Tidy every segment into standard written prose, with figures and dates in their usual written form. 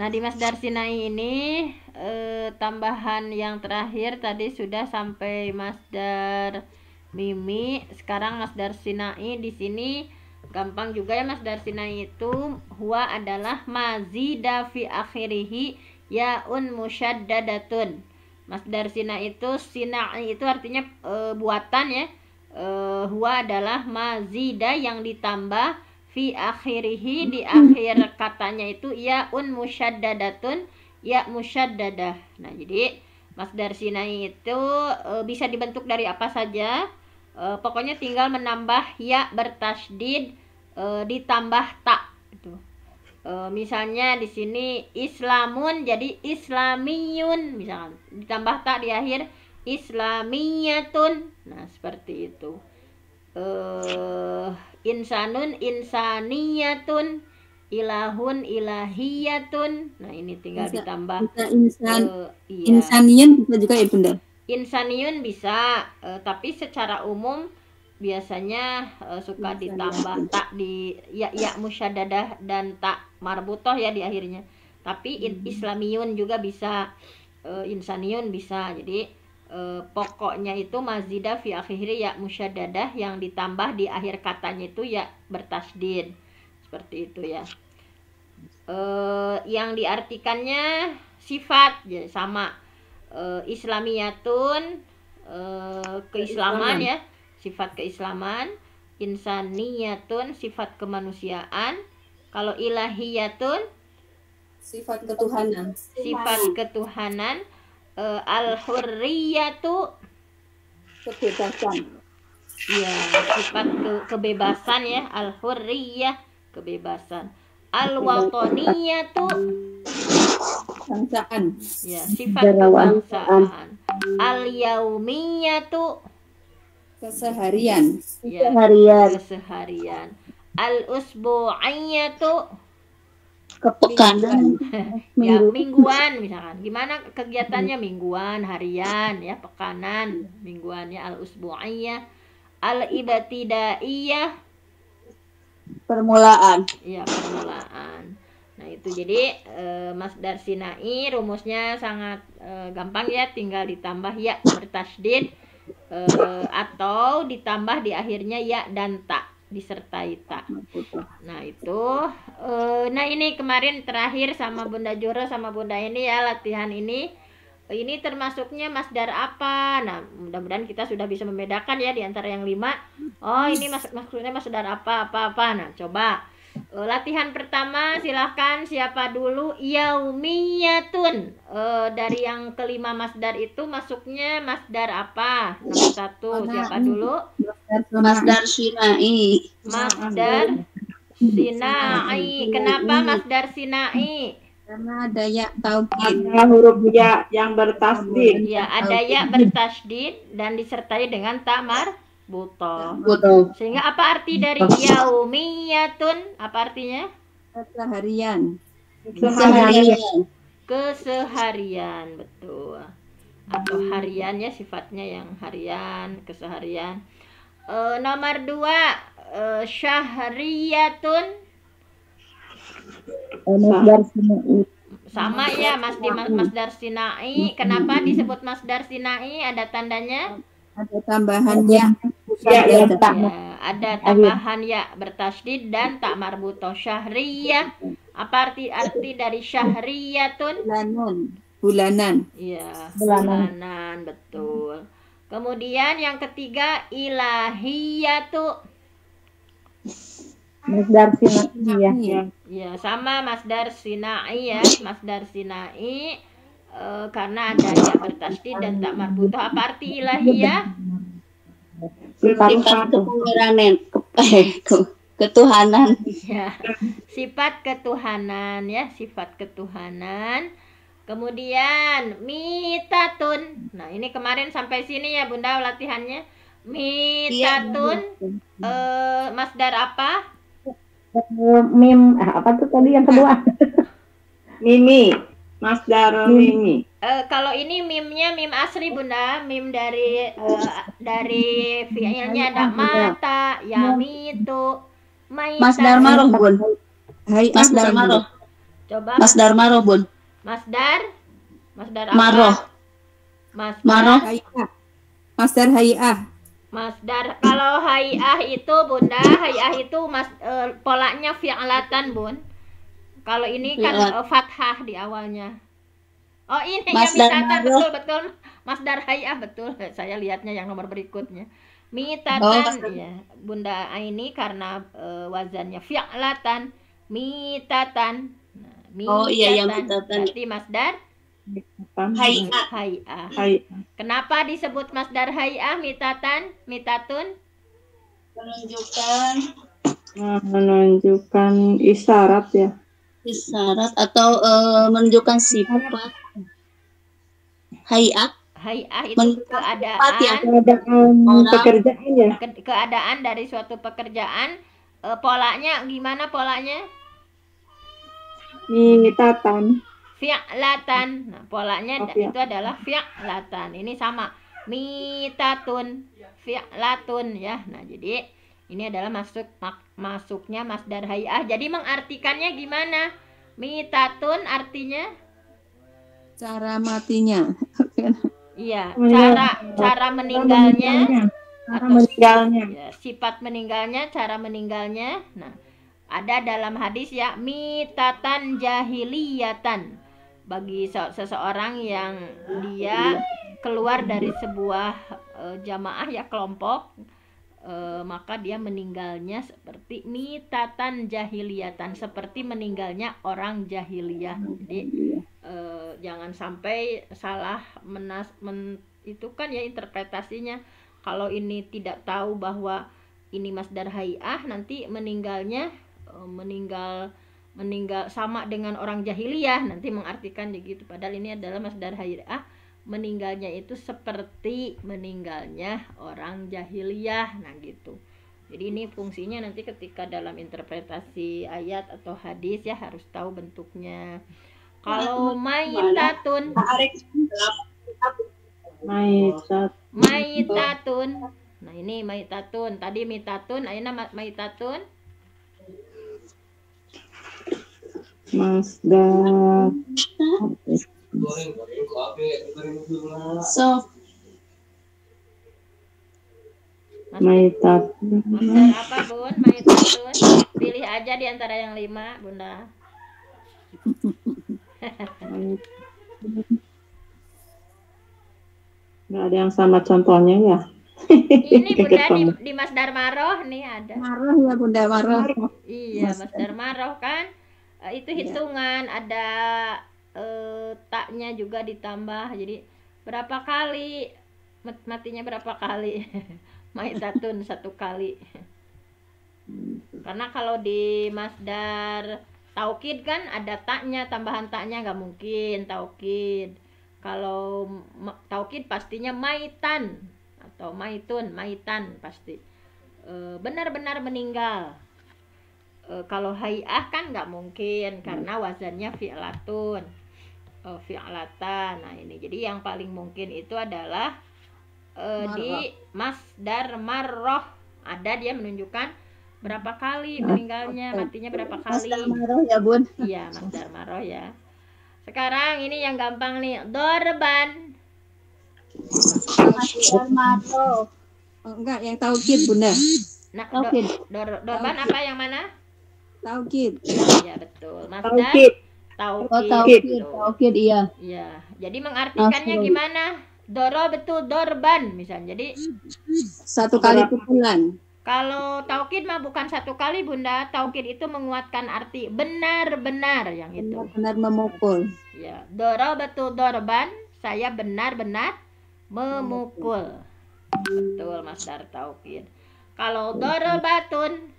Nah, di Masdar Sinai ini tambahan yang terakhir tadi sudah sampai Masdar Mimi. Sekarang Masdar Sinai di sini gampang juga ya. Masdar Sinai itu huwa adalah mazida fi akhirihi yaun musyaddadatun. Masdar Sinai itu artinya buatan ya. Huwa adalah mazida yang ditambah fi akhirihi di akhir katanya itu yaun musyaddadatun, ya musyaddadah. Nah, jadi Masdar Sinai itu bisa dibentuk dari apa saja. Pokoknya tinggal menambah ya bertasydid ditambah tak itu. Misalnya di sini islamun jadi islamiyun, misalkan ditambah tak di akhir islamiyatun. Nah, seperti itu. Insanun insaniyatun, ilahun ilahiyatun. Nah, ini tinggal ditambah insanian bisa juga ya Bunda. Insaniyun bisa, tapi secara umum biasanya suka ditambah tak di ya musyaddadah dan tak marbutoh ya di akhirnya. Tapi islamiyun juga bisa, insaniyun bisa. Jadi pokoknya itu mazida fi akhiri ya musyaddadah yang ditambah di akhir katanya itu ya bertasydid. Seperti itu ya. Yang diartikannya sifat ya sama. Islamiyatun keislaman ya, sifat keislaman. Insaniyatun sifat kemanusiaan. Kalau ilahiyatun Sifat ketuhanan. Sifat ketuhanan. Al-hurriyatu Kebebasan. ya, sifat kebebasan ya. Al-hurriyah kebebasan. Al-wataniyatu Bangsaan. ya, sifat kebangsaan. Al-yaumiyatu Keseharian. ya, keseharian. Al-usbu'iyatu Kepekanan. ya, mingguan misalkan. Gimana kegiatannya mingguan, harian ya, pekanan, mingguannya. Al-usbu'iyah, al-ibtidaiyah Permulaan. ya, permulaan. Nah, itu jadi Masdar Sinai rumusnya sangat gampang ya, tinggal ditambah ya bertasydid atau ditambah di akhirnya ya dan tak disertai tak. Nah, itu nah ini kemarin terakhir sama Bunda Juro sama Bunda ini ya, latihan ini termasuknya masdar apa. Nah, mudah-mudahan kita sudah bisa membedakan ya di antara yang 5. Oh, ini maksudnya masdar apa. Nah, coba latihan pertama, silahkan siapa dulu? Yaumiyatun. Dari yang kelima masdar itu masuknya masdar apa? Nomor 1 siapa dulu? Masdar Sinai. Masdar Sinai. Kenapa masdar Sinai? Karena ada ya taukid. Ada huruf ya yang bertasydid. Ya, ada ya bertasydid dan disertai dengan ta marbutoh. Betul. Sehingga apa arti dari yaumiyatun? Apa artinya? Keseharian. Keseharian, betul. Atau harian ya, sifatnya yang harian, keseharian. Nomor 2 syahriyatun. Masdar Sinai. Sama ya, Masdar Sinai. Kenapa disebut Masdar Sinai? Ada tandanya? Ada tambahan ya. Ya, ada tambahan ya bertasydid dan tak marbutoh. Syahriyah. Apa arti dari syahriyatun? Bulanan. Ya, bulanan, betul. Kemudian yang ketiga ilahiyatu. Masdar Sinai ya. Ya, sama Masdar Sinai ya. Masdar Sinai karena ada ya bertasydid dan tak marbutoh. Apa arti ilahiyah? Sifat ketuhanan. Ya, sifat ketuhanan ya, sifat ketuhanan. Kemudian mitatun. Nah, ini kemarin sampai sini ya Bunda latihannya. Mitatun masdar apa? Mim apa tuh tadi yang kedua? Mimi, masdar mimi. Kalau ini mimnya mim asli Bunda, mim dari fiilnya ada mata, yamitu, maitatu. Masdar maroh Bun. Masdar maroh. Coba Masdar maroh, Bun. Masdar apa? Maroh. Masdar. Maroh. Hayah. Masdar hayah. Masdar. Kalau hayah itu Bunda, hayah itu polanya fi'latan, Bun. Kalau ini kan fathah di awalnya. Oh, ini ya Masdar mitatan, maroh. betul. Masdar hayah betul. Saya lihatnya yang nomor berikutnya. Mitatan, ya. Bunda ini karena wazannya fi'latan, mitatan. Nah, Oh iya, yang mitatan. mitatan. Berarti masdar Hayah. hayah. Kenapa disebut masdar hayah mitatan, mitatun? Menunjukkan isyarat ya. Isyarat atau menunjukkan sifat. Hayat. Hayah itu Menunjukkan sifat ya. keadaan, Pekerjaan ya. keadaan dari suatu pekerjaan. Polanya gimana polanya? Mitatan. Fi'latan. Nah, polanya Oh, itu adalah fi'latan. Ini sama. Mitatun, fi'latun ya. Nah, jadi ini adalah masuknya masdar hayah. Jadi mengartikannya gimana? Mitatun artinya Cara matinya. iya, Meninggal. cara meninggalnya Cara atau meninggalnya. ya, sifat meninggalnya, cara meninggalnya. Nah, ada dalam hadis ya, mitatan jahiliyatan. Bagi seseorang yang dia keluar dari sebuah jamaah ya, kelompok, maka dia meninggalnya seperti mitatan jahiliyatan, seperti meninggalnya orang jahiliyah. Jadi jangan sampai salah itu kan ya interpretasinya. Kalau ini tidak tahu bahwa ini masdar hayah, nanti meninggal sama dengan orang jahiliyah, nanti mengartikan begitu. Padahal ini adalah masdar hayah, meninggalnya itu seperti meninggalnya orang jahiliyah. Nah gitu. Jadi ini fungsinya nanti ketika dalam interpretasi ayat atau hadis ya harus tahu bentuknya. Kalau maitatun, maitatun. Nah ini maitatun. Tadi mitatun, ayeuna maitatun. Masdar. So, Maitatun. Masdar apa Bun? Maitatun. Pilih aja di antara yang 5 Bunda. Nggak ada yang sama contohnya ya. Ini Bunda di Masdar Maroh nih ada. Maroh ya Bunda, maroh. Iya, Masdar Maroh kan itu hitungan, ada taknya juga ditambah. Jadi berapa kali matinya berapa kali? Maitatun 1 kali. Karena kalau di masdar taukid kan ada taknya, tambahan taknya nggak mungkin taukid. Kalau taukid pastinya maitan atau maitun, maitan pasti. Benar-benar meninggal. Kalau hayah kan nggak mungkin karena wazannya fi'latun, fi'latan. Nah ini jadi yang paling mungkin itu adalah di masdar marroh, ada dia menunjukkan berapa kali meninggalnya, matinya berapa kali. Masdar maroh ya Bun. Iya, masdar maroh ya. Sekarang ini yang gampang nih, dorban. Masdar maroh. Oh, enggak, yang taukid Bunda. Nah, Taukid. dorban apa yang mana? Taukid. Ya betul, masdar Taukid. taukid. Taukid iya. Iya, jadi mengartikannya gimana? Doro betul dorban misalnya. Jadi 1 kali pukulan. kalau taukid mah bukan 1 kali Bunda, taukid itu menguatkan arti benar-benar yang itu. Benar-benar memukul. Ya, doro betul dorban, saya benar-benar memukul. Betul masdar taukid. Kalau dorobatun,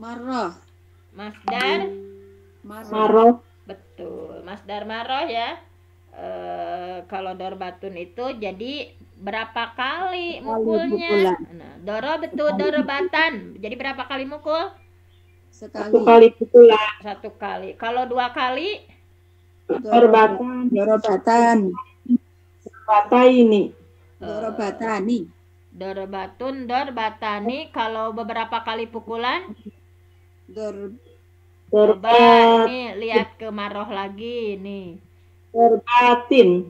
Maroh. masdar Maroh. betul, masdar maroh ya. Kalau dorbatun itu jadi berapa kali mukulnya? Nah, doro betul dorobatan. Jadi berapa kali mukul? 1 1 kali pukulan. 1 kali. Kalau 2 kali? Dorobatan. Dorobatan. Bata ini. Dorobatani. Dorbatun, dorbatani. Kalau beberapa kali pukulan, Dor coba Dorbat, ini lihat ke maroh lagi nih. dorbatin,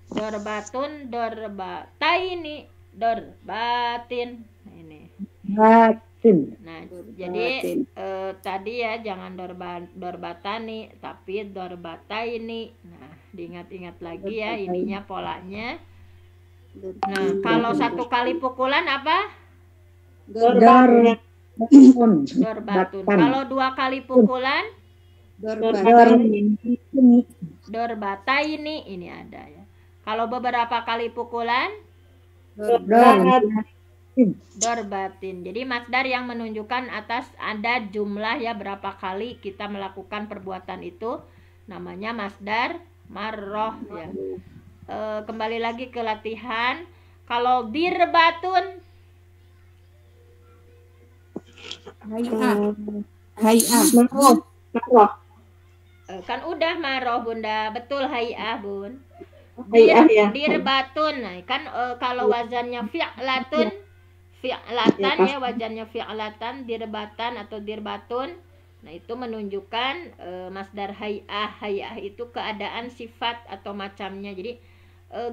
Dorbatun, dorbataini, dorbatin. Nah, ini. Batin. Nah, Dorbatin. jadi tadi ya jangan dorbatani, tapi dorbataini. Nah, diingat-ingat lagi ya ininya polanya. Nah, kalau satu kali pukulan apa? dorbat, Dorbatun. Kalau dua kali pukulan, Dorbatan. dorbataini. Ini ada ya. Kalau beberapa kali pukulan, dorbat, dorbatin. Jadi masdar yang menunjukkan atas ada jumlah ya berapa kali kita melakukan perbuatan itu namanya masdar marroh ya. Kembali lagi ke latihan. Kalau dirbatun, Hay'ah. maroh, maroh, kan udah maroh bunda, betul hayah bun. hayah ya, Dirbatun, nah kan kalau wazannya fi'latun, fi'latan ya wazannya fi'latan, dirbatan atau dirbatun. Nah itu menunjukkan masdar hayah. Hayah itu keadaan, sifat atau macamnya. Jadi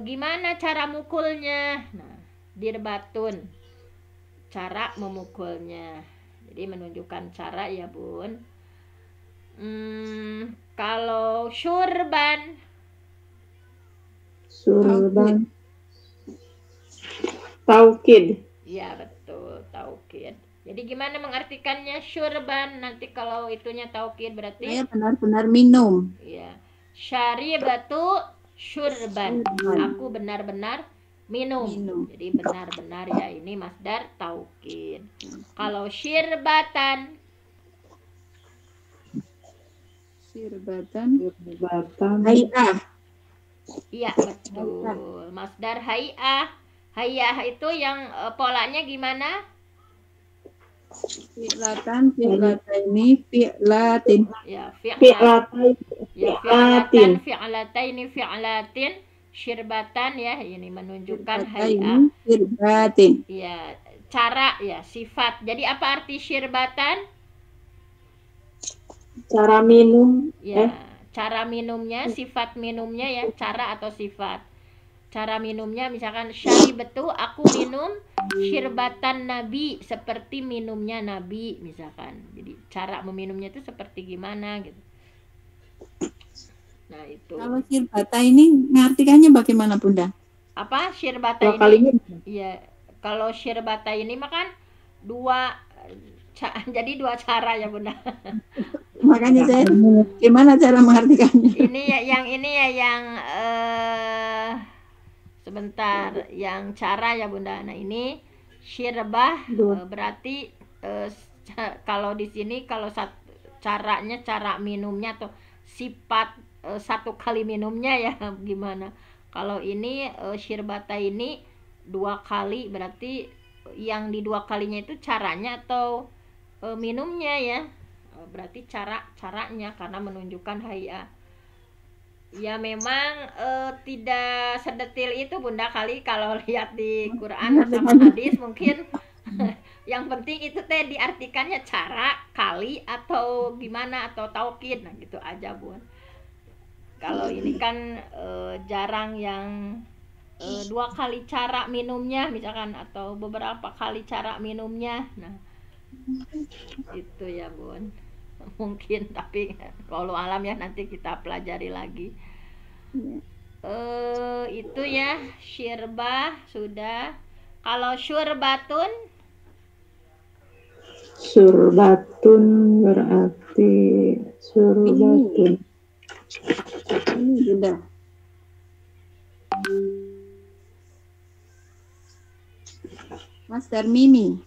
gimana cara mukulnya? Nah, dirbatun, cara memukulnya. Jadi menunjukkan cara ya bun. Kalau syurban, surban, taukid, ya betul, taukid. Jadi gimana mengartikannya syurban? Nanti kalau itunya taukid berarti Saya benar-benar minum. ya syaribatu syurban. Aku benar-benar minum. Jadi benar-benar ya ini masdar taukid. Kalau syirbatan, Sirbatan. surbatan, Hay'ah. iya betul. Masdar hayah. Hayah itu yang polanya gimana? Fi'latan. Fi'lataini. Fi'latin. Ya, fi'lat. fi'latain, Ya, fi'latin, fi'lataini, fi'latin, syirbatan ya, ini menunjukkan hayah. Fi'lataini. Sirbatin. Ya, cara ya, sifat. Jadi apa arti syirbatan? cara minum, Ya, cara minumnya, sifat minumnya ya, cara atau sifat. Cara minumnya misalkan syaribatu, aku minum syirbatan nabi, seperti minumnya nabi misalkan. Jadi cara meminumnya itu seperti gimana gitu. Nah, itu. Kalau sirbata ini ngartikannya bagaimana Bunda? Apa syirbata dua ini? kalinya, Iya, kalau syirbata ini makan dua jadi dua cara ya bunda. Makanya saya gimana cara mengartikannya? Ini ya yang sebentar, yang cara ya bunda. Nah ini syirbah berarti kalau di sini kalau caranya, cara minumnya atau sifat satu kali minumnya ya gimana. Kalau ini syirbata ini dua kali, berarti yang di dua kalinya itu caranya atau minumnya ya. Berarti caranya karena menunjukkan hayah. Ya memang tidak sedetil itu bunda, kali kalau lihat di Quran sama hadis mungkin yang penting itu teh diartikannya cara, kali, atau gimana, atau taukid. Nah gitu aja bun. Kalau ini kan jarang yang dua kali cara minumnya misalkan, atau beberapa kali cara minumnya. Nah itu ya bun. Mungkin, tapi walau alam ya, nanti kita pelajari lagi. Itu ya syirbah sudah. Kalau syurbatun, surbatun berarti surbatun, Ini Bunda. Masdar mimi.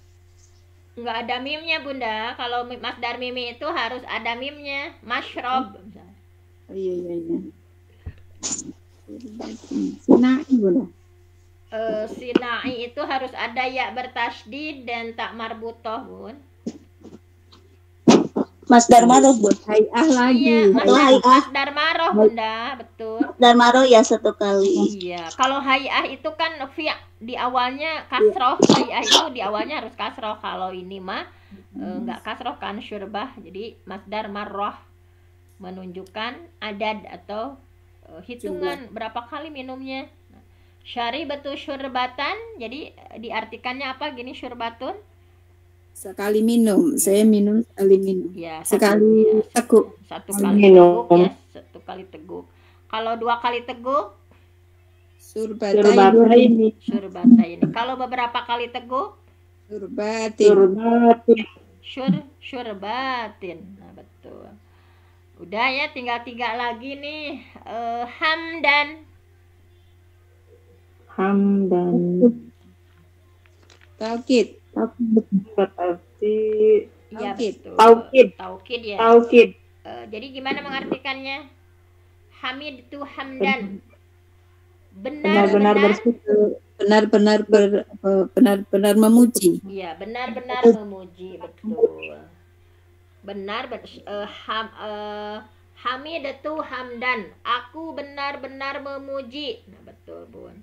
nggak ada mimnya bunda. Kalau masdar mimi itu harus ada mimnya. Masyrob. Oh, iya. Sinai Bunda. Sinai itu harus ada ya bertasdid dan tak marbutoh bun. Masdar maroh, Bun. Hai'ah lagi. Iya, Atau hai'ah. masdar maroh Bunda, betul. Masdar maroh ya satu kali. Iya, kalau hai'ah itu kan di awalnya kasroh, hai'ah itu di awalnya harus kasroh. Kalau ini mah nggak kasroh kan, syurbah. Jadi masdar marroh menunjukkan adad atau hitungan berapa kali minumnya. Syaribatu syurbatan, jadi diartikannya apa gini syurbatun? Sekali minum. Saya minum sekali minum. Ya, Sekali teguk. satu kali Minum. teguk ya, satu kali teguk. Kalau 2 kali teguk, Surbataini. syurbataini. Kalau beberapa kali teguk, Surbatin. Surbatin. syurbatin. Nah, betul. Udah ya, tinggal 3 lagi nih. Hamdan. Hamdan. Taukid. Berarti Iya, Taukid. betul. Taukid. Taukid ya. Taukid. Jadi gimana mengartikannya? Hamid itu hamdan. Benar-benar. Benar-benar bersyukur. Benar-benar memuji. Iya, benar-benar memuji, betul. Hamidatu hamdan. Aku benar-benar memuji. Nah, betul, Bun.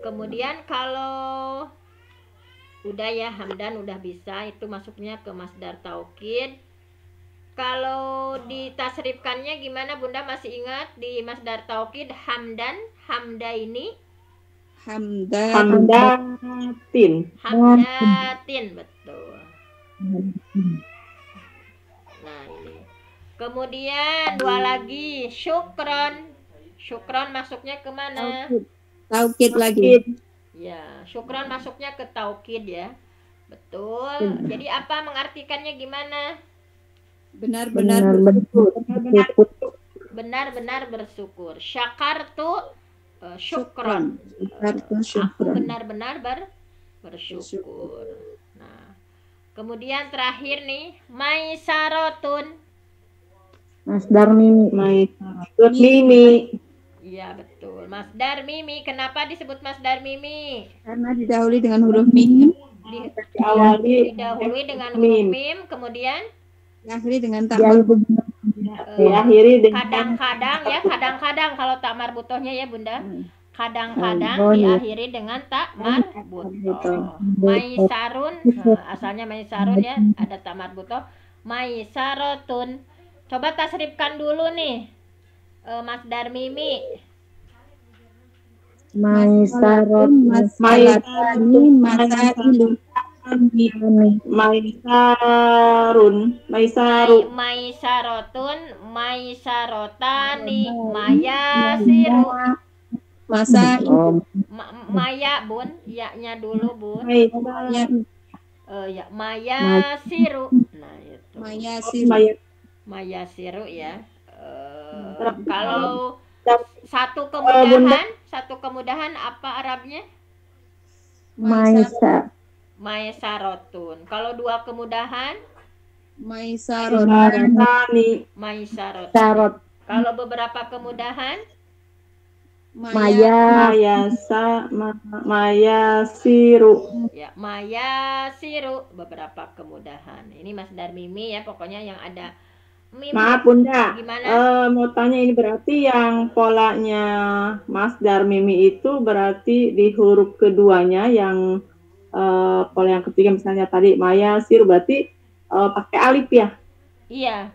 Kemudian kalau udah ya hamdan udah bisa, itu masuknya ke masdar taukid. Kalau ditasrifkannya gimana Bunda, masih ingat di masdar taukid hamdan, hamda ini? Hamdatin. Hamdatin, betul. Nah, ini. Kemudian 2 lagi, syukron. Syukron masuknya ke mana? Taukid lagi. Ya, syukron masuknya ke taukid ya. Betul. Jadi apa mengartikannya gimana? Benar-benar Benar-benar bersyukur. Syakartu syukron. Syukur. Aku benar-benar bersyukur. Nah, kemudian terakhir nih, maisarotun. Masdar mimi. Mimi. Iya, betul. Masdar mimi. Kenapa disebut masdar mimi? Karena didahului dengan huruf mim, Didahului dengan huruf mim, kemudian diakhiri dengan tak marbut. Diakhiri dengan kadang-kadang kalau tak marbutohnya ya Bunda. Kadang-kadang Oh, iya. diakhiri dengan tak marbutoh. Maisarun, asalnya maisarun ya, ada tak marbutoh. Maisarotun. Coba tasrifkan dulu nih. Masdar mimi. Maisarot. Masalatani masailu. Maisarun. Maisarun. Maisarotun, maisarotani, mayasiru. Masailu. Maya Bun, ya-nya dulu Bun. Ya, mayasiru. Nah, itu. Mayasiru ya. Kalau satu kemudahan apa Arabnya? Maisa. Maisarotun. Kalau 2 kemudahan? Maisarotani. Maisarotun. Sarot. Kalau beberapa kemudahan? Maya. Mayasiru. Ya, mayasiru. Beberapa kemudahan. Ini masdar mimi ya, pokoknya yang ada mimi. Maaf Bunda, Gimana? mau tanya ini berarti yang polanya masdar mimi itu berarti di huruf keduanya yang pola yang ketiga misalnya tadi mayasiru berarti pakai alif ya? Iya.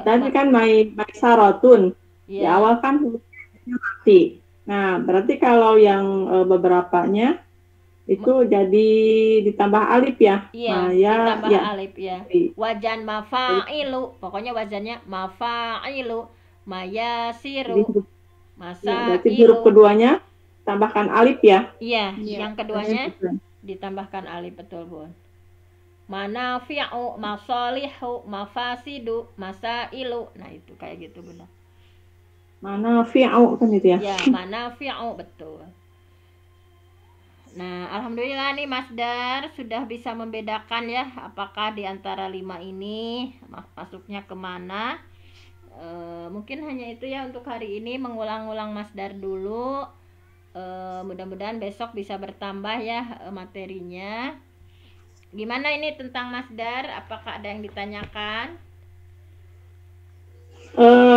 Tadi kan maisarotun. Di Iya. awal kan hurufnya mati. Nah, berarti kalau yang beberapanya itu jadi ditambah alif ya? Iya, ditambah alif ya. Wajan mafa'ilu. Pokoknya wazannya mafa'ilu. Mayasiru. Berarti huruf Masailu. keduanya tambahkan alif ya? Iya, yang keduanya ditambahkan alif, betul Bun. Manafi'u, masalihu, mafasidu, masailu. Nah, itu kayak gitu Bunda. Manafi'u kan itu ya? Ya, manafi'u, betul. Nah, alhamdulillah nih Mas Dar sudah bisa membedakan ya apakah di antara 5 ini masuknya kemana. Mungkin hanya itu ya untuk hari ini, mengulang-ulang Mas Dar dulu. Mudah-mudahan besok bisa bertambah ya materinya. Gimana ini tentang masdar? Apakah ada yang ditanyakan?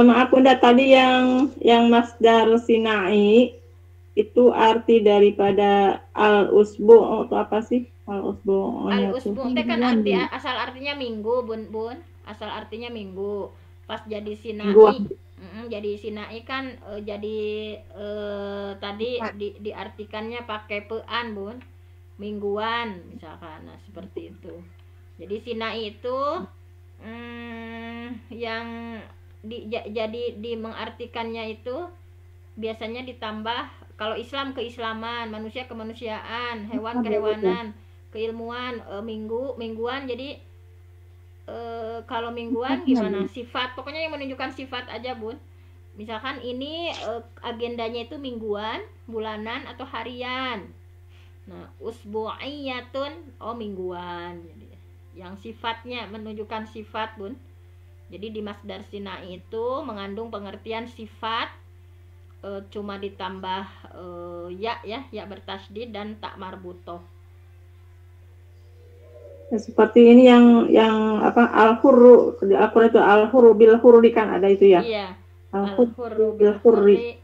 Maaf Bunda, tadi yang masdar sinai itu arti daripada al-usbu atau apa sih? Al-usbu'nya tuh. Al-usbu teh kan arti asal artinya minggu, Bun. Asal artinya minggu. Pas jadi sinai, Mingguan. jadi sinai kan jadi tadi diartikannya pakai pean, Bun. Mingguan misalkan. Nah, seperti itu. Jadi sinai itu yang jadi mengartikannya itu biasanya ditambah kalau Islam keislaman, manusia kemanusiaan, hewan kehewanan, keilmuan, mingguan. Jadi kalau mingguan gimana? Sifat, pokoknya yang menunjukkan sifat aja, Bun. Misalkan ini agendanya itu mingguan, bulanan atau harian. Nah, usbu'iyatun mingguan. Jadi yang sifatnya menunjukkan sifat, Bun. Jadi di masdar sinai itu mengandung pengertian sifat, cuma ditambah ya bertasydid dan tak marbutoh. Seperti ini yang apa al-hurru di Al-Qur'an itu al-hurru bil hurri kan ada itu ya. Iya. Al-hurru bil hurri.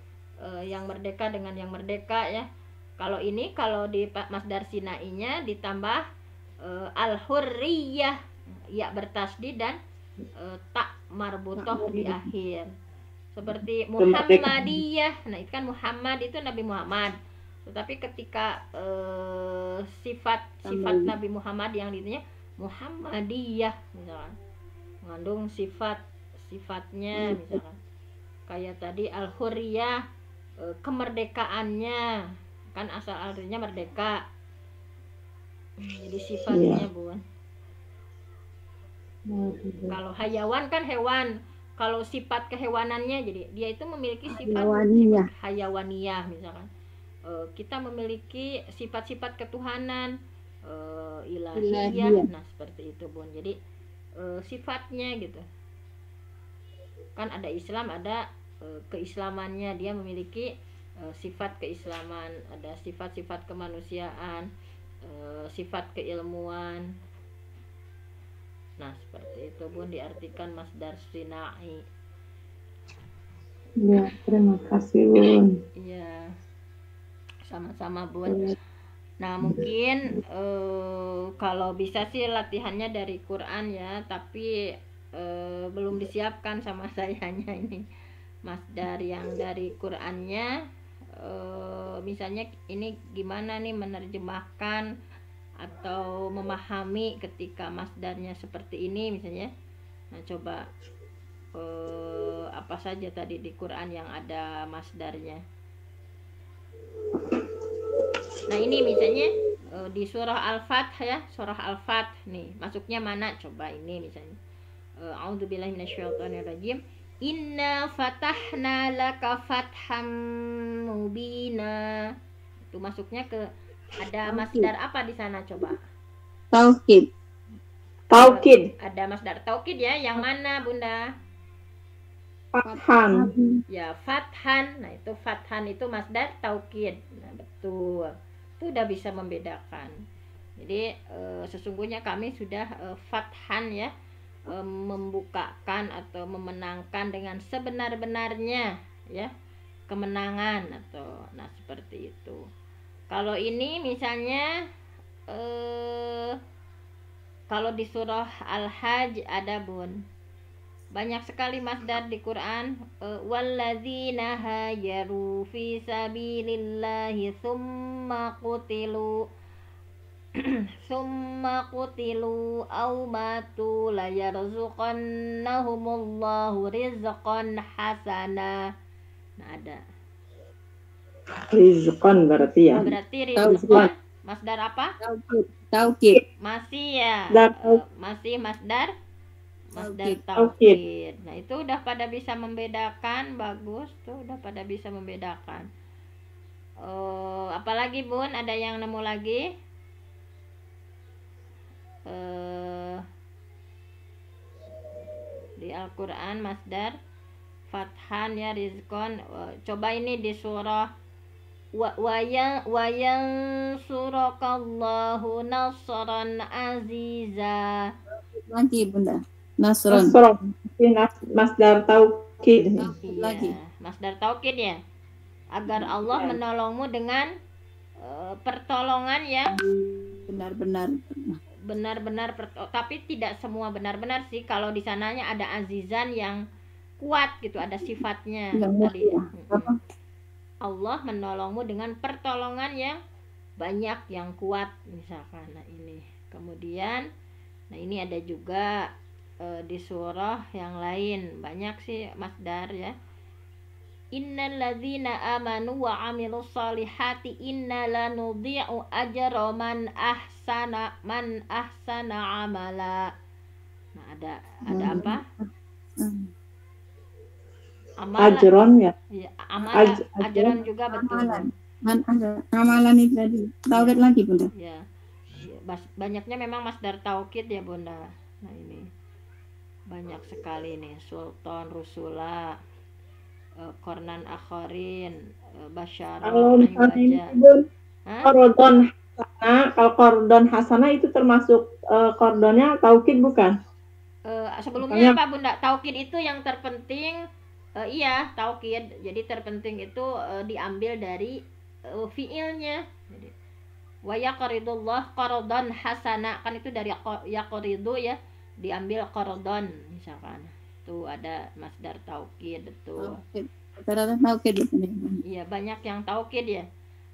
Yang merdeka dengan yang merdeka ya. Kalau di masdar sinainya ditambah al-hurriyah ya bertasydid dan tak marbutoh di akhir. Seperti Muhammadiyah. Nah, itu kan Muhammad itu Nabi Muhammad. Tetapi ketika sifat Nabi Muhammad yang ditunya Muhammadiyah misalkan, mengandung sifatnya misalkan. Kayak tadi al-hurriyah, kemerdekaannya kan asal artinya merdeka. Jadi sifatnya, Bun. Kalau hayawan kan hewan. Kalau sifat kehewanannya, jadi dia itu memiliki sifat hayawaniyah misalkan. Kita memiliki sifat-sifat ketuhanan, ilahiyah. Nah, seperti itu, Bun. Jadi sifatnya gitu. Kan ada Islam, ada keislamannya, dia memiliki sifat keislaman, ada sifat-sifat kemanusiaan, sifat keilmuan. Nah, seperti itu, Bun, diartikan masdar sinai. Ya, terima kasih, Bun. Iya. Sama-sama, Bun. Nah, mungkin kalau bisa sih latihannya dari Quran ya, tapi belum disiapkan sama sayanya ini masdar yang dari Qurannya. Misalnya ini gimana nih menerjemahkan atau memahami ketika masdarnya seperti ini misalnya. Nah, coba apa saja tadi di Quran yang ada masdarnya. Nah, ini misalnya di surah Al-Fath ya, surah Al-Fath nih, masuknya mana? Coba ini misalnya. A'udzubillahi minasyaitonirrajim. Inna fatahna laka fatham mubina. Itu masuknya ke ada masdar apa di sana coba? Taukid. Ada masdar taukid ya, yang mana, Bunda? Fathan. Ya, fathan. Nah, itu fathan itu masdar taukid. Nah, betul. Itu udah bisa membedakan. Jadi sesungguhnya kami sudah fathan ya, membukakan atau memenangkan dengan sebenar-benarnya ya, kemenangan atau nah seperti itu. Kalau ini misalnya kalau di surah Al-Hajj ada, Bun, banyak sekali masdar di Quran. Walladzina hajaru fi sabilillahi tsumma qutilu aw matu la yarzuqannahumullahu rizqan hasana. Nah, ada Rizqan berarti ya. berarti rizqan masdar apa? Taukid. Masih ya. Masih masdar taukid. Nah, itu udah pada bisa membedakan. Bagus tuh, udah pada bisa membedakan. Apalagi, Bun, ada yang nemu lagi? Di Al-Quran masdar fathan ya, rizqan. Coba ini di surah wayang surakallahu nasran aziza. Lagi Bunda. Nasron. Nasron. Masdar taukid. Lagi. Iya, masdar taukid ya. Agar Allah menolongmu dengan pertolongan yang Benar-benar. tapi tidak semua benar-benar sih. Kalau di sananya ada azizan yang kuat gitu, ada sifatnya tadi. Allah menolongmu dengan pertolongan yang banyak, yang kuat misalkan. Nah ini kemudian, nah ini ada juga di surah yang lain banyak sih masdar ya. Innal ladzina amanu wa amilus solihati inna lanudhi'u ajra man ahsana amala. Nah ada apa? Ajron ya. Ya, ajron juga betul. Amalan itu tadi. Taukid lagi Bunda. Ya. Banyaknya memang masdar taukid ya Bunda. Nah ini banyak sekali nih. Sultan Rusula, Kornan Akhorin, Basyara. Kalau misalnya ini Bun, kordon hasana, kalau kordon hasana itu termasuk kordonnya taukid bukan? Sebelumnya apa Bunda? Taukid itu yang terpenting. Iya taukid. Jadi terpenting itu diambil dari fiilnya. Jadi wa yaqridullah qardon hasana, kan itu dari yaqridu ya, diambil qardon misalkan. Itu ada masdar taukid itu. Rata-rata taukid itu. Iya banyak yang taukid ya.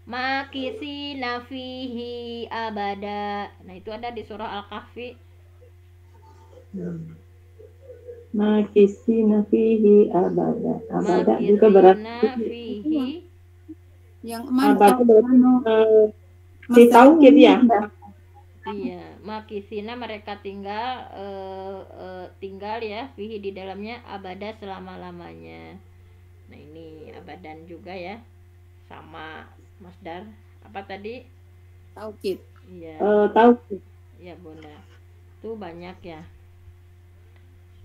Makisina fihi abada. Nah itu ada di surah Al-Kahfi. Makisina fihi abada. Abada juga berarti fihi yang abada di taukid ya. Iya, makisina mereka tinggal tinggal ya fihi di dalamnya abada selama-lamanya. Nah ini abadan juga ya, sama masdar apa tadi? Taukid. Iya. Taukid. Iya Bunda. Itu banyak ya.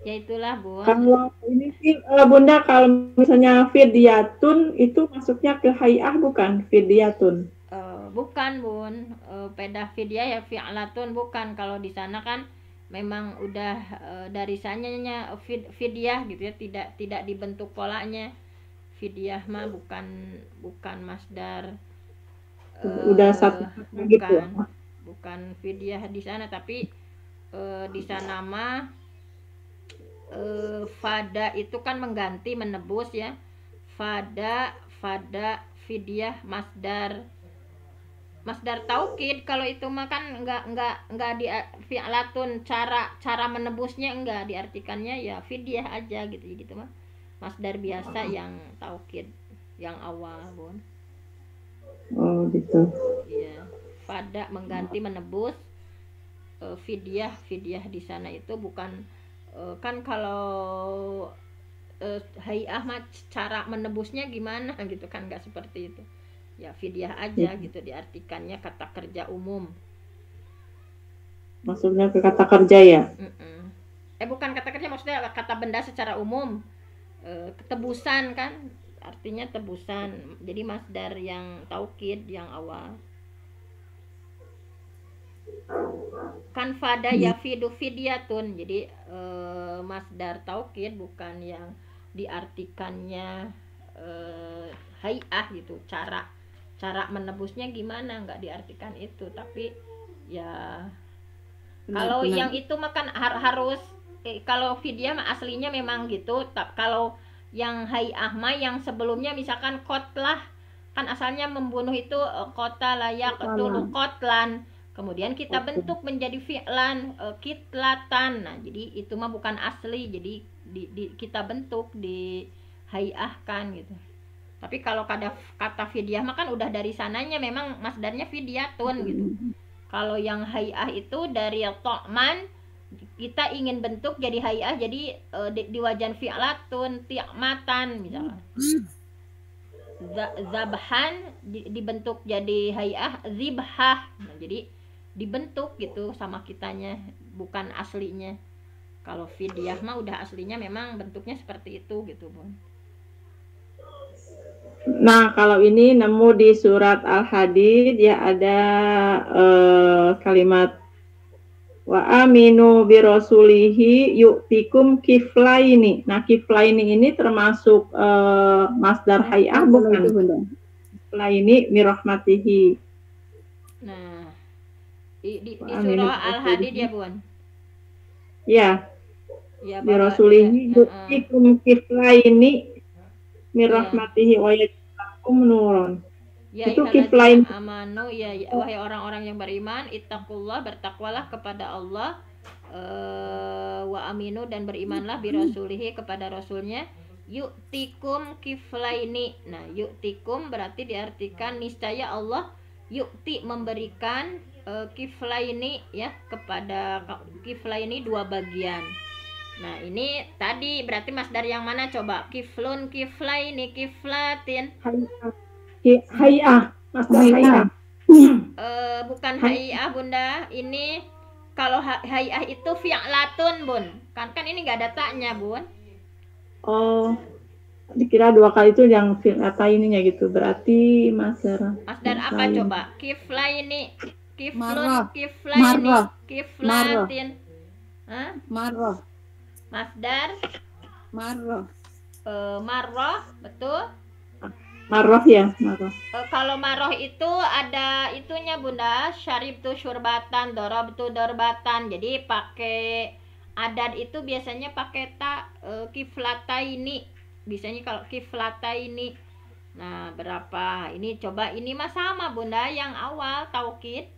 Ya itulah Bun. Kalau ini sih Bunda, kalau misalnya fidyatun itu masuknya ke hay'ah bukan fidyatun? Bukan Bun. Pedah fidyah ya fi'latun bukan. Kalau di sana kan memang udah dari sananya fidyah gitu ya, tidak dibentuk polanya. Fidyah mah bukan masdar. Udah satu gitu. Bukan fidyah di sana, tapi di sana mah fada itu kan mengganti, menebus ya. Fada fidyah masdar taukid. Kalau itu mah kan enggak di fi'latun, cara menebusnya enggak diartikannya ya fidyah aja gitu mah. Masdar biasa yang taukid yang awal Bun. Oh gitu. Iya. Fada mengganti, menebus. Fidyah di sana itu bukan kan kalau hay'ah mah cara menebusnya gimana gitu kan, nggak seperti itu ya, fidyah aja gitu diartikannya, kata kerja umum maksudnya ke kata kerja ya. Bukan kata kerja, maksudnya kata benda secara umum. Tebusan kan artinya tebusan, jadi masdar yang taukid yang awal kan fada yafidu fidyatun. Jadi masdar taukid bukan yang diartikannya hay'ah gitu, cara menebusnya gimana, nggak diartikan itu. Tapi ya kalau yang itu makan harus kalau fidyah mah aslinya memang gitu. Kalau yang hay'ah mah yang sebelumnya misalkan qatlah kan asalnya membunuh itu qata layak tulu qatlan, kemudian kita bentuk menjadi fi'lan kitlatan. Nah jadi itu mah bukan asli, jadi kita bentuk di hay'ahkan gitu. Tapi kalau kata fidyah mah kan udah dari sananya memang masdarnya fidyatun gitu. Kalau yang hay'ah itu dari ta'man, kita ingin bentuk jadi hay'ah, jadi di wajan fi'latun ti'matan misalnya. Zabhan dibentuk jadi hay'ah zibhah. Nah, jadi dibentuk gitu sama kitanya, bukan aslinya. Kalau fidyah mah udah aslinya memang bentuknya seperti itu gitu Bun. Nah, kalau ini nemu di surat Al-Hadid ya ada kalimat wa aminu bi rasulihi yu'tikum kiflaini. Nah, kiflaini ini termasuk masdar hay'ah Kalau itu bukan? Bunda. Kiflaini mirahmatihi. Nah, di Wa aminu surah bi Al-Hadid rasulihi. ya, Bun. Ya, Ya, bi bahwa rasulihi yu'tikum kiflaini Iya. mirahmatihi wa yaj'alakum nuron. Ya Itu ayyuhalladzina kiflain. amanu ya, wahai orang-orang yang beriman, ittaqullah, bertakwalah kepada Allah, wa aminu, dan berimanlah bi rasulihi, kepada rasulnya, yu'tikum kiflaini. Nah, yu'tikum berarti diartikan niscaya Allah yu'ti, memberikan, kiflaini ya, kepada kiflaini, dua bagian. Nah, ini tadi berarti masdar yang mana coba? Kiflun, kiflaini, kiflatin. Hay'ah, masdar hay'ah. Bukan hay'ah, Bunda. Ini kalau hay'ah itu fi'latun, Bun. Kan ini nggak ada taknya, Bun. Oh, dikira dua kali itu yang fi'lataininya gitu. Berarti masdar. Masdar apa lain. coba? Kiflaini, kiflun, Marrah. kiflaini, Marrah. kiflatin. Hah? Marroh. Masdar Marroh. marroh, betul. Marroh ya, marroh. Kalau maroh itu ada itunya, Bunda, syarib tuh syurbatan, dorob tuh dorbatan. Jadi pakai adat itu biasanya pakai kiflata ini. Biasanya kalau kiflata ini. Nah, berapa? Ini coba, ini mah sama, Bunda, yang awal taukid.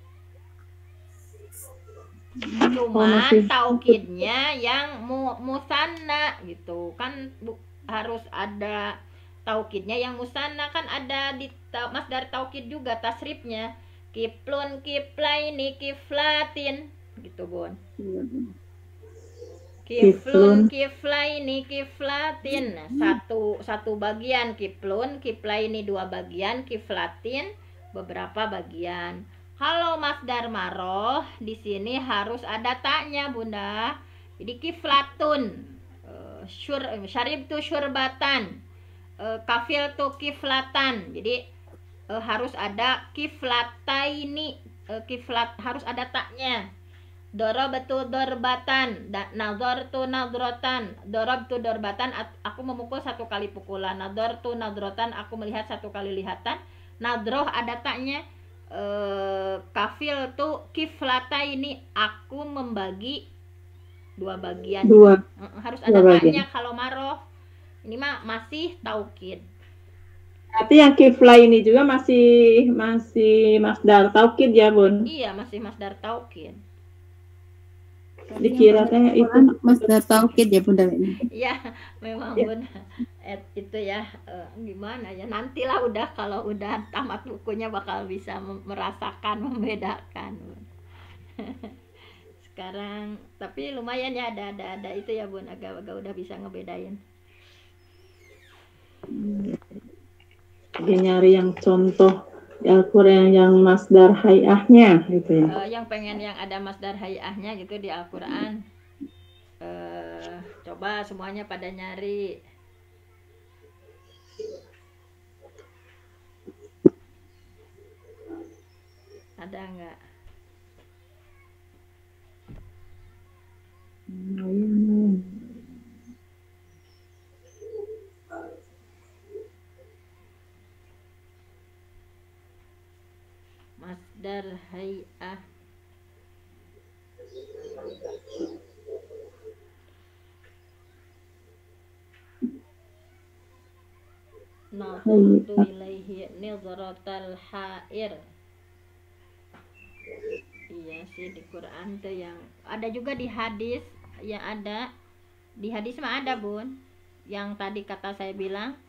Cuman masih. taukidnya yang musanna gitu. Kan harus ada taukidnya yang musanna, kan ada di masdar taukid juga tasrifnya, kiplun, kiplaini, kiflatin gitu, Bun. Kiflun, kiflaini, kiflatin. Nah, satu bagian kiplun, kiplaini dua bagian, kiflatin beberapa bagian. Kalau masdar maroh di sini harus ada taknya, Bunda. Jadi kiflatun, syarib tu syurbatan, kafil tu kiflatan. Jadi harus ada kiflataini, kiflat harus ada taknya. Dorob tu dorbatan, nazar tu nadrotan, dorob tu dorbatan, aku memukul satu kali pukulan, nazar tu nadrotan, aku melihat satu kali lihatan, nadroh ada taknya, kafil tu kiflataini, aku membagi dua bagian. Dua. Harus ada Dua taknya kalau maroh. Ini mah masih taukid. Berarti yang kifla ini juga masih masdar taukid ya, Bun? Iya, masih masdar taukid. Dikiranya itu masdar taukid ya, Bunda. Iya, memang, Bun. Itu ya, gimana ya, nantilah udah, kalau udah tamat bukunya bakal bisa merasakan, membedakan. Sekarang tapi lumayan ya, ada itu ya, Bun, agak-agak udah bisa ngebedain. Dia nyari yang contoh Al-Quran yang masdar hayahnya gitu ya. Yang pengen yang ada masdar hayahnya gitu di Al-Quran, coba semuanya pada nyari. Ada nggak? Masdar hay'ah. Nazartu ilaihi nizratal ha'ir. Iya sih, di Quran tuh yang ada, juga di hadis yang ada. Di hadis mah ada, Bun, yang tadi kata saya bilang,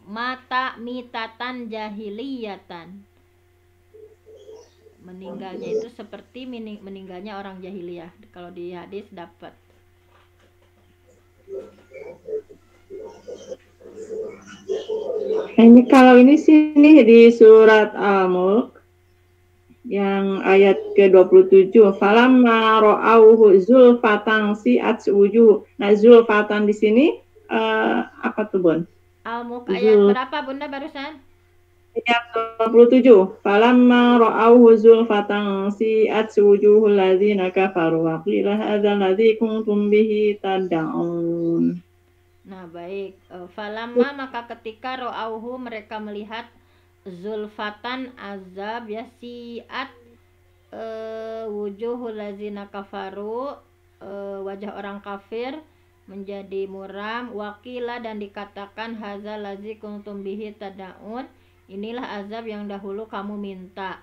mata mitatan jahiliyatan, meninggalnya itu seperti meninggalnya orang jahiliyah. Kalau di hadis dapat. Ini kalau ini sini di surat Al-Mulk yang ayat ke-27, falamma ra'auhu zulfatan si'at wujuh. Nah, zulfatan di sini apa tuh, Bun? Al-Mulk ayat berapa Bunda barusan? Ayat 27. Falamma ra'awhu zulfatan si'at wujuhul ladzina kafaru wa qila hadzal ladzi kuntum bihi tad'un. Nah, baik. Falamma maka ketika ro'auhu mereka melihat zulfatan azab ya si'at wujuhul ladzina kafaru wajah orang kafir menjadi muram, wakila dan dikatakan hadzal ladzi kuntum bihi tad'un. Inilah azab yang dahulu kamu minta.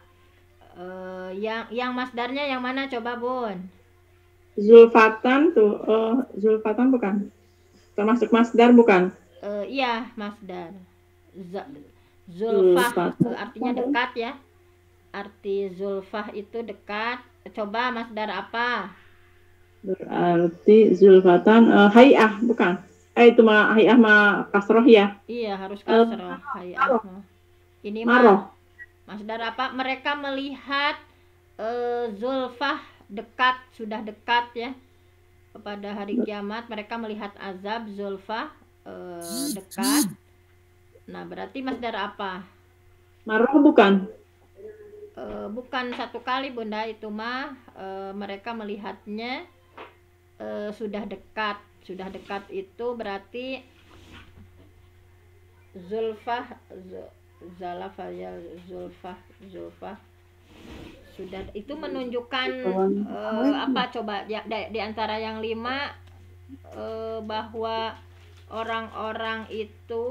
Yang masdarnya yang mana coba Bun? Zulfatan tuh, zulfatan bukan? Termasuk masdar bukan? Iya masdar. Zulfah artinya dekat ya. Arti zulfah itu dekat. Coba masdar apa? Berarti zulfatan hay'ah bukan? Itu mah hay'ah mah kasroh ya? Iya harus kasroh. Hay'ah. Ini mah masdar apa? Mereka melihat zulfah dekat, sudah dekat ya. Pada hari kiamat mereka melihat azab zulfah dekat. Nah, berarti masdar apa? Maroh bukan? Bukan satu kali Bunda, itu mah mereka melihatnya sudah dekat. Sudah dekat itu berarti zulfah zalafah ya, zulfah sudah, itu menunjukkan apa coba ya, di antara yang 5 bahwa orang-orang itu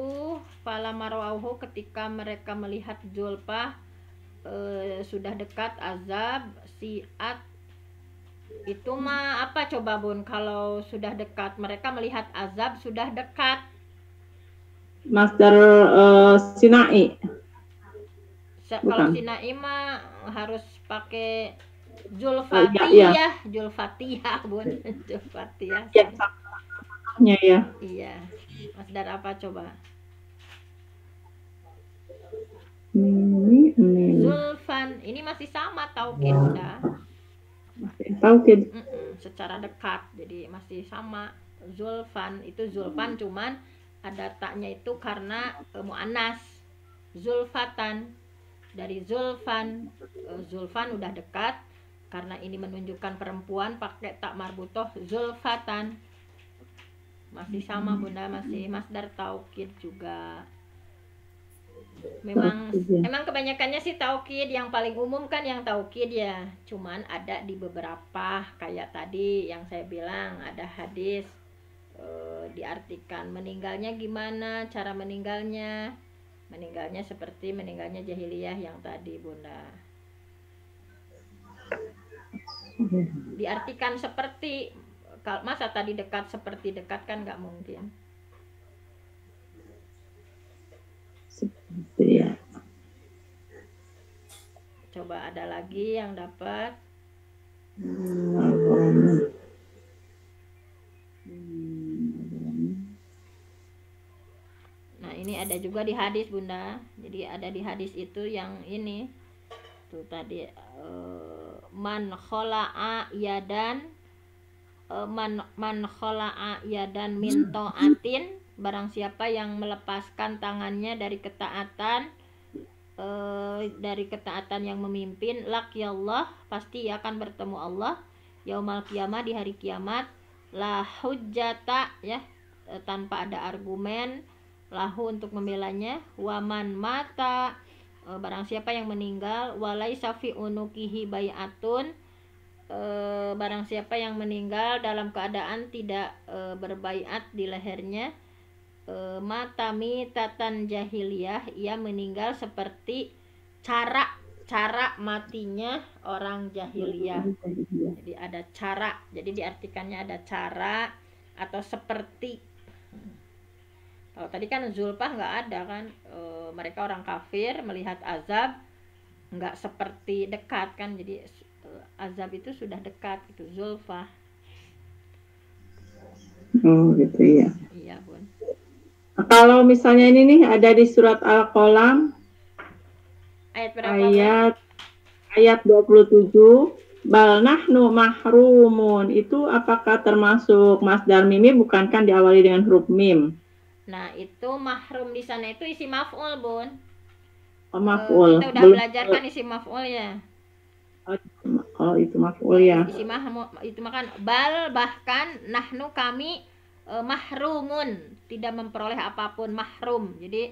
fala marwauhu ketika mereka melihat zulfah sudah dekat azab siat, itu mah apa coba Bun? Kalau sudah dekat, mereka melihat azab sudah dekat. Masdar sinai. Kalau sinai mah harus pakai zulfatiyah, zulfatiyah Bun, zulfatiyah. Ya. Iya. Masdar apa coba? Zulfan. Ini masih sama taukid Bunda. Taukid. Secara dekat, jadi masih sama. Zulfan itu zulfan, cuman ada taknya itu karena muannas. Zulfatan dari zulfan. Zulfan udah dekat, karena ini menunjukkan perempuan pakai tak marbutoh zulfatan. Masih sama Bunda, masih masdar taukid juga. Memang kebanyakannya sih taukid, yang paling umum kan yang taukid ya. Cuman ada di beberapa kayak tadi yang saya bilang ada hadis diartikan meninggalnya gimana, cara meninggalnya seperti meninggalnya jahiliyah yang tadi Bunda. Diartikan seperti, masa tadi dekat seperti dekat kan nggak mungkin. Seperti ya. Coba ada lagi yang dapat. Nah ini ada juga di hadis Bunda. Jadi ada di hadis itu yang ini tuh tadi man khola'a yadan man khola'a yadan min ta'atin, barang siapa yang melepaskan tangannya dari ketaatan yang memimpin, laqiyallah pasti akan bertemu Allah yaumal qiyamah di hari kiamat, la hujjata ya, tanpa ada argumen lahu untuk membelanya, waman mata barang siapa yang meninggal, walaisa fi unukihi bai'atun barang siapa yang meninggal dalam keadaan tidak berbaiat di lehernya, matami tatan jahiliyah, ia meninggal seperti cara matinya orang jahiliyah. Jadi ada cara, jadi diartikannya ada cara atau seperti. Kalau tadi kan zulfah nggak ada kan, mereka orang kafir melihat azab nggak seperti dekat kan, jadi azab itu sudah dekat, itu zulfah. Oh gitu ya. Iya Bun. Kalau misalnya ini nih ada di surat Al-Qalam ayat berapa? Ayat 27, bal nahnu mahrumun, itu apakah termasuk masdar mimi? Bukan kan diawali dengan huruf mim. Nah, itu mahrum di sana itu isi maf'ul, Bun. Maf'ul. Kita udah belajarkan isi maf'ul ya. Itu maf'ul ya. Isi itu makan bal, bahkan nahnu kami mahrumun, tidak memperoleh apapun, mahrum. Jadi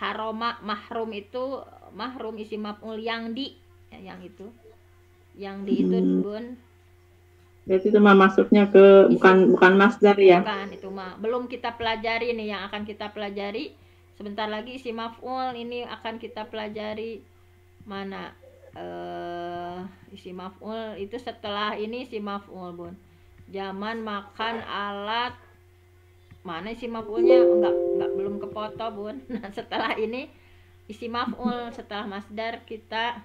haroma mahrum itu mahrum isi maf'ul yang di ya, yang itu itu Bun. Berarti itu mah masuknya ke bukan masdar ya. Bukan, itu mah belum kita pelajari nih, yang akan kita pelajari sebentar lagi isi maf'ul ini akan kita pelajari. Mana isi maf'ul itu setelah ini isi maf'ul, Bun. Zaman, makan, alat. Mana isi maf'ulnya? Enggak belum kepoto, Bun. Nah, setelah ini isi maf'ul, setelah masdar kita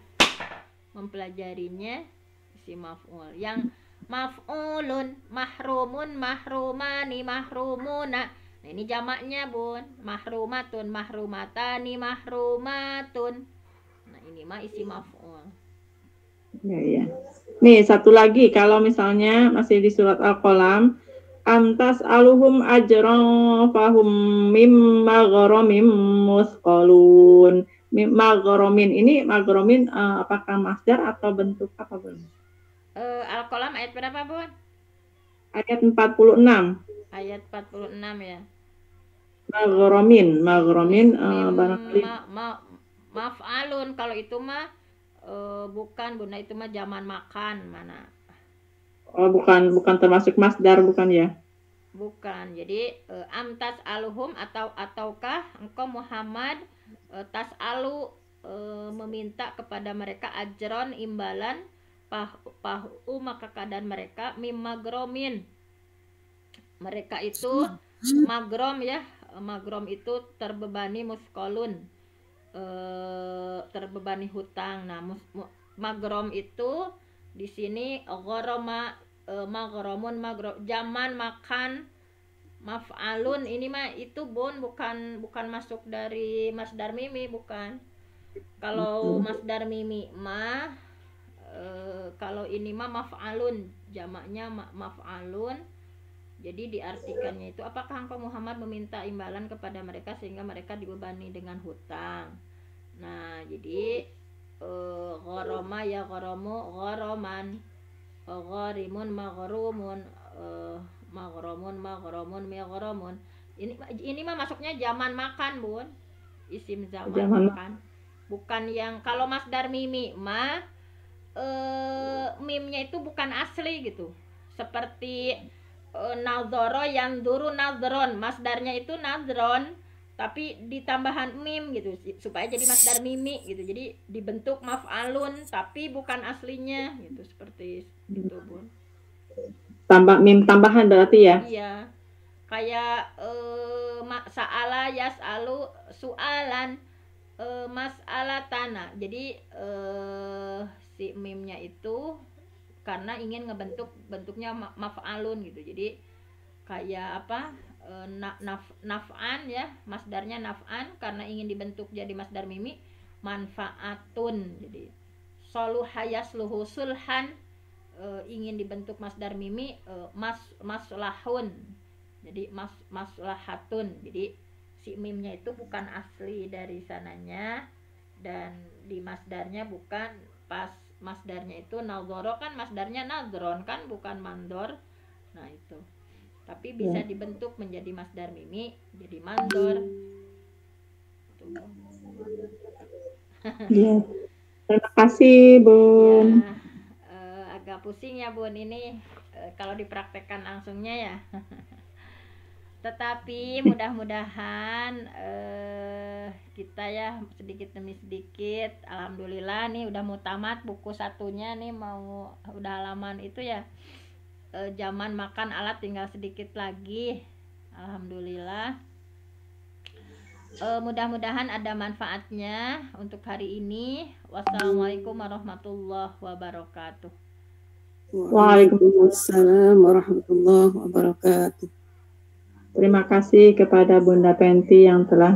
mempelajarinya isi maf'ul. Yang maf'ulun, mahrumun, mahrumani, mahrumuna. Nah, ini jamaknya, Bun. Mahrumatun, mahrumatani, mahrumatun. Nah, ini mah isi maf'ul. Ya. Nih, satu lagi kalau misalnya masih di surat Al-Qalam, amtas aluhum ajran fahum mimma gharamim musqalun. Mimma gharamin ini maghramin apakah masdar atau bentuk apa, Bun? Al-Qalam ayat berapa, Bun? Ayat 46. Ayat 46 ya. Maghramin barangkali maf'alun, kalau itu mah bukan, Bunda, itu mah zaman makan. Mana? Oh, bukan termasuk masdar, bukan ya? Bukan. Jadi amtas aluhum ataukah engkau Muhammad tas'alu meminta kepada mereka ajron, imbalan, pahu maka keadaan mereka mimmagromin. Mereka itu magrom ya. Magrom itu terbebani muskolun, terbebani hutang. Nah, magrom itu di sini gharama, maghromun, zaman makan, maf'alun. Ini mah itu, Bun, bukan masuk dari masdar mimi, bukan. Kalau masdar mimi mah kalau ini mah maf'alun, jamaknya maf'alun. Jadi diartikannya itu, apakah engkau Muhammad meminta imbalan kepada mereka sehingga mereka dibebani dengan hutang. Nah, jadi gharama ya gharamu gharaman, gharimun maghrumun, maghramun maghramun. Ini mah masuknya zaman makan, Bun. Isim zaman makan. Bukan yang kalau masdar mimi mah mimnya itu bukan asli gitu. Seperti nadhara yang duru nadhron, masdarnya itu nadhron tapi ditambahan mim gitu supaya jadi masdar mimi gitu. Jadi dibentuk maf'alun tapi bukan aslinya gitu, seperti itu, Bun. Tambah mim tambahan berarti ya? Iya. Kayak sa'ala yas'alu su'alan, mas'alatana. Jadi si mimnya itu karena ingin ngebentuk bentuknya maf'alun gitu. Jadi kayak apa, naf'an ya, masdarnya naf'an karena ingin dibentuk jadi masdar mimi, manfaatun. Jadi soluha yasluhu sulhan, ingin dibentuk masdar mimi, maslahun. Jadi maslahatun. Jadi si mimnya itu bukan asli dari sananya, dan di masdarnya bukan, pas masdarnya itu nadhara kan masdarnya nadhron kan, bukan mandor. Nah itu, tapi bisa dibentuk menjadi masdar mimi jadi mandor. Ya. Terima kasih, Bun. Ya, agak pusing ya, Bun, ini kalau dipraktekkan langsungnya ya. Tetapi mudah-mudahan kita ya sedikit demi sedikit, alhamdulillah nih udah mau tamat buku satunya nih, mau udah halaman itu ya, zaman makan alat tinggal sedikit lagi, alhamdulillah. Mudah-mudahan ada manfaatnya untuk hari ini. Wassalamualaikum warahmatullahi wabarakatuh. Waalaikumsalam warahmatullahi wabarakatuh. Terima kasih kepada Bunda Penti yang telah